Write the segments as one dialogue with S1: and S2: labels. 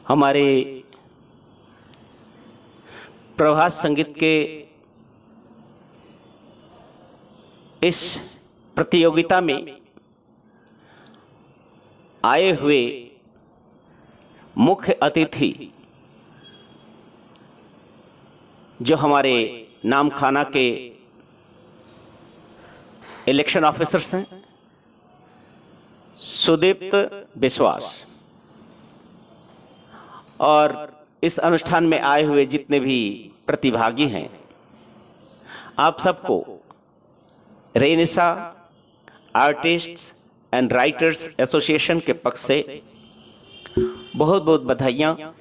S1: हमारे प्रभात संगीत के इस प्रतियोगिता में आए हुए मुख्य अतिथि जो हमारे नामखाना के इलेक्शन ऑफिसर्स हैं, सुदीप्त विश्वास, और इस अनुष्ठान में आए हुए जितने भी प्रतिभागी हैं, आप सबको Renaissance artists and writers association के पक्ष से बहुत बहुत बधाइयाँ,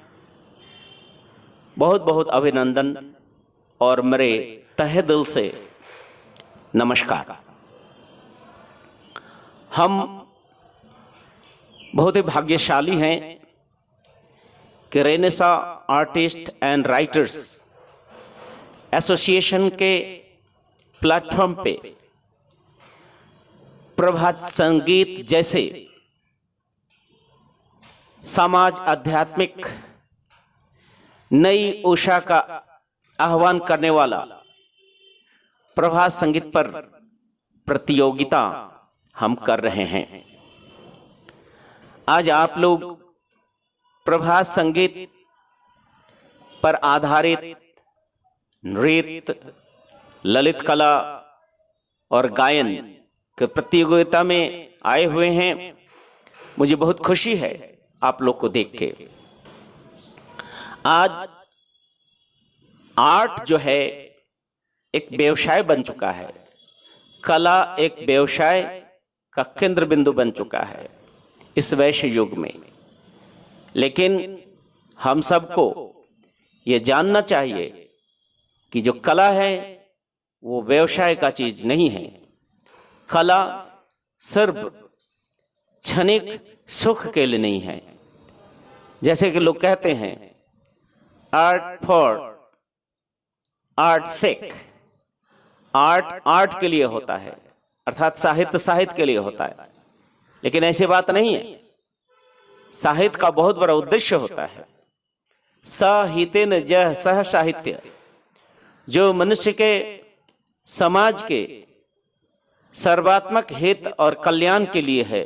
S1: बहुत बहुत अभिनंदन और मेरे तहे दिल से नमस्कार। हम बहुत ही भाग्यशाली हैं कि Renaissance artist and writers association के प्लेटफॉर्म पे प्रभात संगीत जैसे समाज आध्यात्मिक नई ऊषा का आह्वान करने वाला प्रभात संगीत पर प्रतियोगिता हम कर रहे हैं। आज आप लोग प्रभात संगीत पर आधारित नृत्य, ललित कला और गायन के प्रतियोगिता में आए हुए हैं। मुझे बहुत खुशी है आप लोग को देख के। आज आर्ट जो है एक व्यवसाय बन चुका है, कला एक व्यवसाय का केंद्र बिंदु बन चुका है इस वैश्य युग में। लेकिन हम सबको ये जानना चाहिए कि जो कला है वो व्यवसाय का चीज नहीं है। कला सिर्फ क्षणिक सुख के लिए नहीं है। जैसे कि लोग कहते हैं art for art sake, art art के लिए होता है, अर्थात साहित्य साहित्य के लिए होता है। लेकिन ऐसी बात नहीं है। साहित्य का बहुत बड़ा उद्देश्य होता है। साहित्येन जह सह साहित्य, जो मनुष्य के समाज के सर्वात्मक हित और कल्याण के लिए है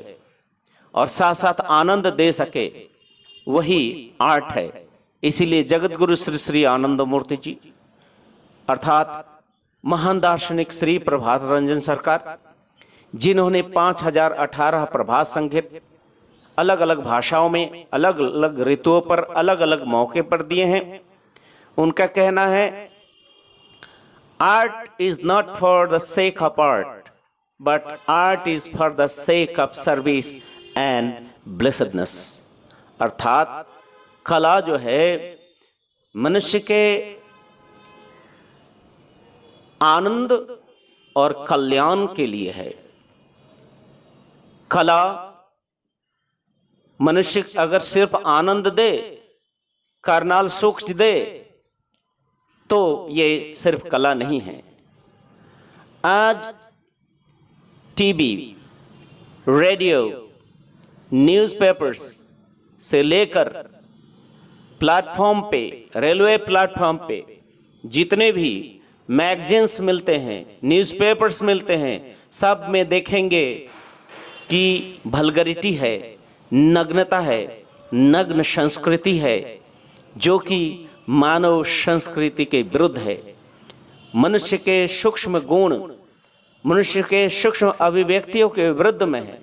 S1: और साथ साथ आनंद दे सके, वही आर्ट है। इसीलिए जगत गुरु श्री श्री आनंद मूर्ति जी अर्थात महान दार्शनिक श्री प्रभात रंजन सरकार, जिन्होंने 5018 प्रभात संगीत अलग अलग भाषाओं में अलग अलग ऋतुओं पर अलग अलग मौके पर दिए हैं, उनका कहना है art is not for the sake of art but art is for the sake of service and blessedness. अर्थात कला जो है मनुष्य के आनंद और कल्याण के लिए है। कला मनुष्य अगर सिर्फ आनंद दे, करनाल सुख दे, तो ये सिर्फ कला नहीं है। आज टीवी, रेडियो, न्यूज़पेपर्स से लेकर प्लेटफॉर्म पे, रेलवे प्लेटफॉर्म पे जितने भी मैगजीन्स मिलते हैं, न्यूज़पेपर्स मिलते हैं, सब में देखेंगे कि वल्गैरिटी है, नग्नता है, नग्न संस्कृति है, जो कि मानव संस्कृति के विरुद्ध है। मनुष्य के सूक्ष्म गुण, मनुष्य के सूक्ष्म अभिव्यक्तियों के विरुद्ध में है।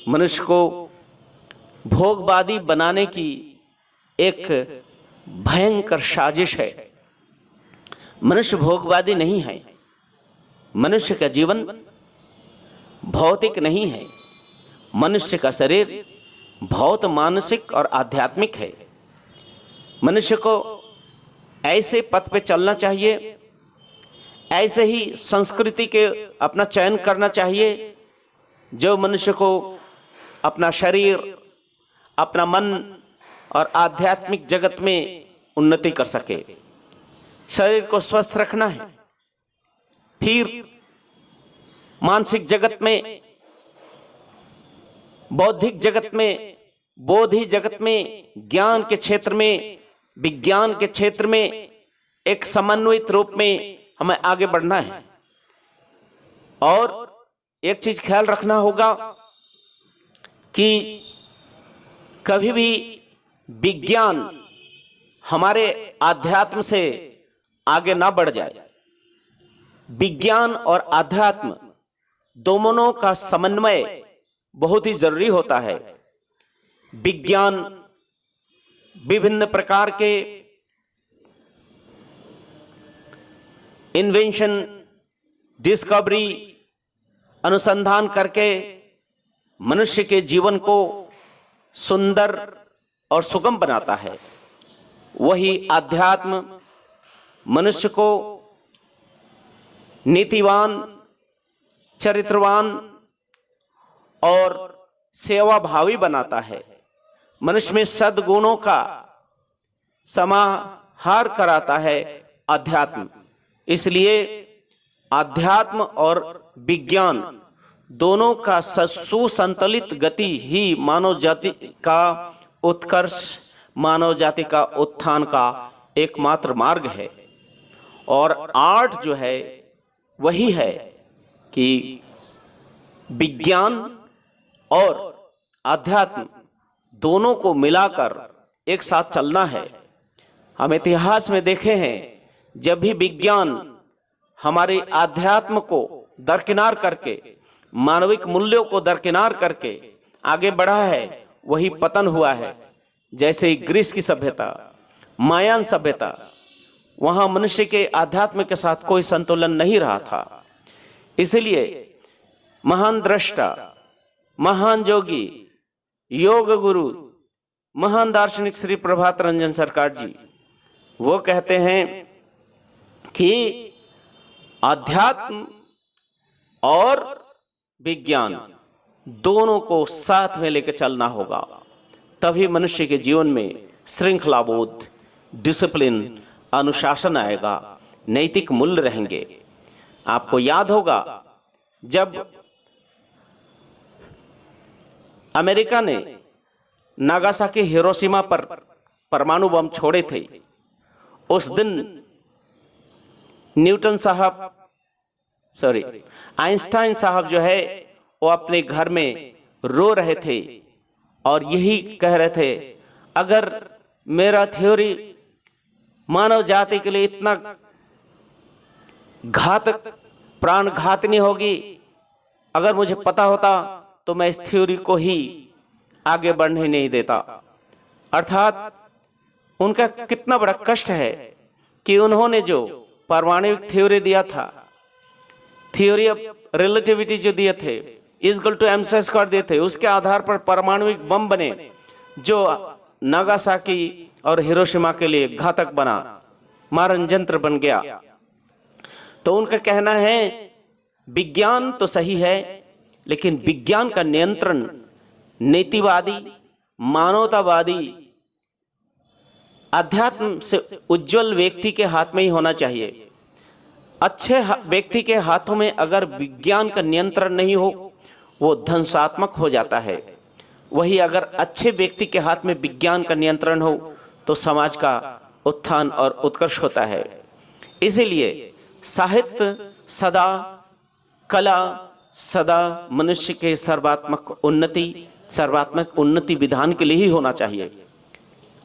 S1: मनुष्य को भोगवादी बनाने की एक भयंकर साजिश है। मनुष्य भोगवादी नहीं है। मनुष्य का जीवन भौतिक नहीं है। मनुष्य का शरीर भौत मानसिक और आध्यात्मिक है। मनुष्य को ऐसे पथ पे चलना चाहिए, ऐसे ही संस्कृति के अपना चयन करना चाहिए जो मनुष्य को अपना शरीर, अपना मन और आध्यात्मिक जगत में उन्नति कर सके। शरीर को स्वस्थ रखना है, फिर मानसिक जगत में, बौद्धिक जगत में बोधि जगत में, ज्ञान के क्षेत्र में, विज्ञान के क्षेत्र में एक समन्वित रूप में हमें आगे बढ़ना है। और एक चीज ख्याल रखना होगा कि कभी भी विज्ञान हमारे आध्यात्म से आगे ना बढ़ जाए। विज्ञान और आध्यात्म दोनों का समन्वय बहुत ही जरूरी होता है। विज्ञान विभिन्न प्रकार के इन्वेंशन, डिस्कवरी, अनुसंधान करके मनुष्य के जीवन को सुंदर और सुगम बनाता है। वही आध्यात्म मनुष्य को नीतिवान, चरित्रवान और सेवाभावी बनाता है। मनुष्य में सद्गुणों का समाहार कराता है अध्यात्म। इसलिए अध्यात्म और विज्ञान दोनों का सुसंतुलित गति ही मानव जाति का उत्कर्ष, मानव जाति का उत्थान का एकमात्र मार्ग है। और आर्ट जो है वही है कि विज्ञान और अध्यात्म दोनों को मिलाकर एक साथ चलना है। हम इतिहास में देखे हैं, जब भी विज्ञान हमारे आध्यात्म को दरकिनार करके, मानविक मूल्यों को दरकिनार करके आगे बढ़ा है, वही पतन हुआ है। जैसे ग्रीस की सभ्यता, मायान सभ्यता, वहां मनुष्य के आध्यात्म के साथ कोई संतुलन नहीं रहा था। इसलिए महान दृष्टा, महान योगी, योग गुरु, महान दार्शनिक श्री प्रभात रंजन सरकार जी वो कहते हैं कि आध्यात्म और विज्ञान दोनों को साथ में लेकर चलना होगा, तभी मनुष्य के जीवन में श्रृंखलाबोध, डिसिप्लिन, अनुशासन आएगा, नैतिक मूल्य रहेंगे। आपको याद होगा जब अमेरिका ने नागासाकी, हिरोशिमा पर परमाणु बम छोड़े थे, उस दिन आइंस्टाइन साहब जो है वो अपने घर में रो रहे थे और यही कह रहे थे, अगर मेरा थ्योरी मानव जाति के लिए इतना घातक, प्राणघातनी होगी, अगर मुझे पता होता तो मैं इस थ्योरी को ही आगे बढ़ने नहीं देता। अर्थात उनका कितना बड़ा कष्ट है कि उन्होंने जो पारमाणविक थ्योरी दिया था, थ्योरी ऑफ रिलेटिविटी जो दिए थे, इक्वल टू एम² स्क्वायर दिए थे, उसके आधार पर परमाणविक बम बने जो नागासाकी और हिरोशिमा के लिए घातक बना, मारण यंत्र बन गया। तो उनका कहना है विज्ञान तो सही है, लेकिन विज्ञान का नियंत्रण नीतिवादी, मानवतावादी, अध्यात्म से उज्जवल व्यक्ति के हाथ में ही होना चाहिए। अच्छे व्यक्ति के हाथों में अगर विज्ञान का नियंत्रण नहीं हो, वो ध्वंसात्मक हो जाता है। वही अगर अच्छे व्यक्ति के हाथ में विज्ञान का नियंत्रण हो तो समाज का उत्थान और उत्कर्ष होता है। इसीलिए साहित्य सदा, कला सदा मनुष्य के सर्वात्मक उन्नति विधान के लिए ही होना चाहिए।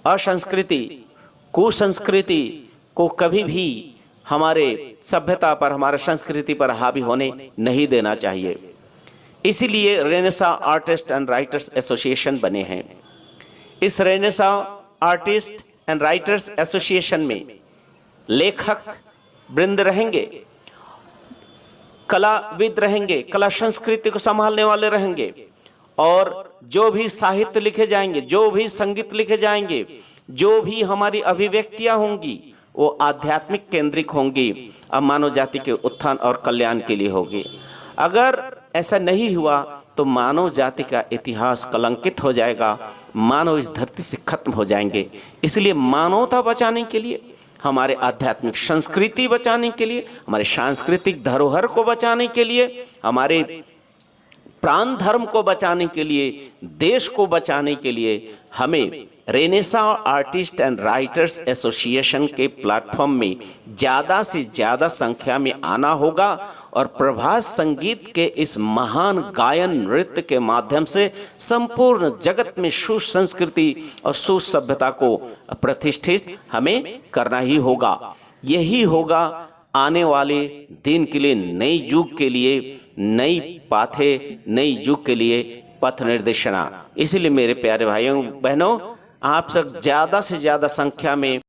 S1: असंस्कृति, कुसंस्कृति को कभी भी हमारे सभ्यता पर, हमारे संस्कृति पर हावी होने नहीं देना चाहिए। इसीलिए Renaissance artist and writers association बने हैं। इस Renaissance artist and writers association में लेखक वृंद रहेंगे, कलाविद रहेंगे, कला संस्कृति को संभालने वाले रहेंगे, और जो भी साहित्य लिखे जाएंगे, जो भी संगीत लिखे जाएंगे, जो भी हमारी अभिव्यक्तियां होंगी, वो आध्यात्मिक केंद्रित होंगी और मानव जाति के उत्थान और कल्याण के लिए होगी। अगर ऐसा नहीं हुआ तो मानव जाति का इतिहास कलंकित हो जाएगा, मानव इस धरती से खत्म हो जाएंगे। इसलिए मानवता बचाने के लिए, हमारे आध्यात्मिक संस्कृति बचाने के लिए, हमारे सांस्कृतिक धरोहर को बचाने के लिए, हमारे प्राण धर्म को बचाने के लिए, देश को बचाने के लिए हमें renaissance artist and writers association के प्लेटफॉर्म में ज़्यादा से ज़्यादा संख्या में आना होगा और प्रभात संगीत के इस महान गायन नृत्य के माध्यम से संपूर्ण जगत में सुसंस्कृति और सुसभ्यता को प्रतिष्ठित हमें करना ही होगा। यही होगा आने वाले दिन के लिए, नई युग के लिए, नई पाथे, नई युग के लिए पथ निर्देशना। इसलिए मेरे प्यारे भाइयों बहनों, आप सब ज़्यादा से ज़्यादा संख्या में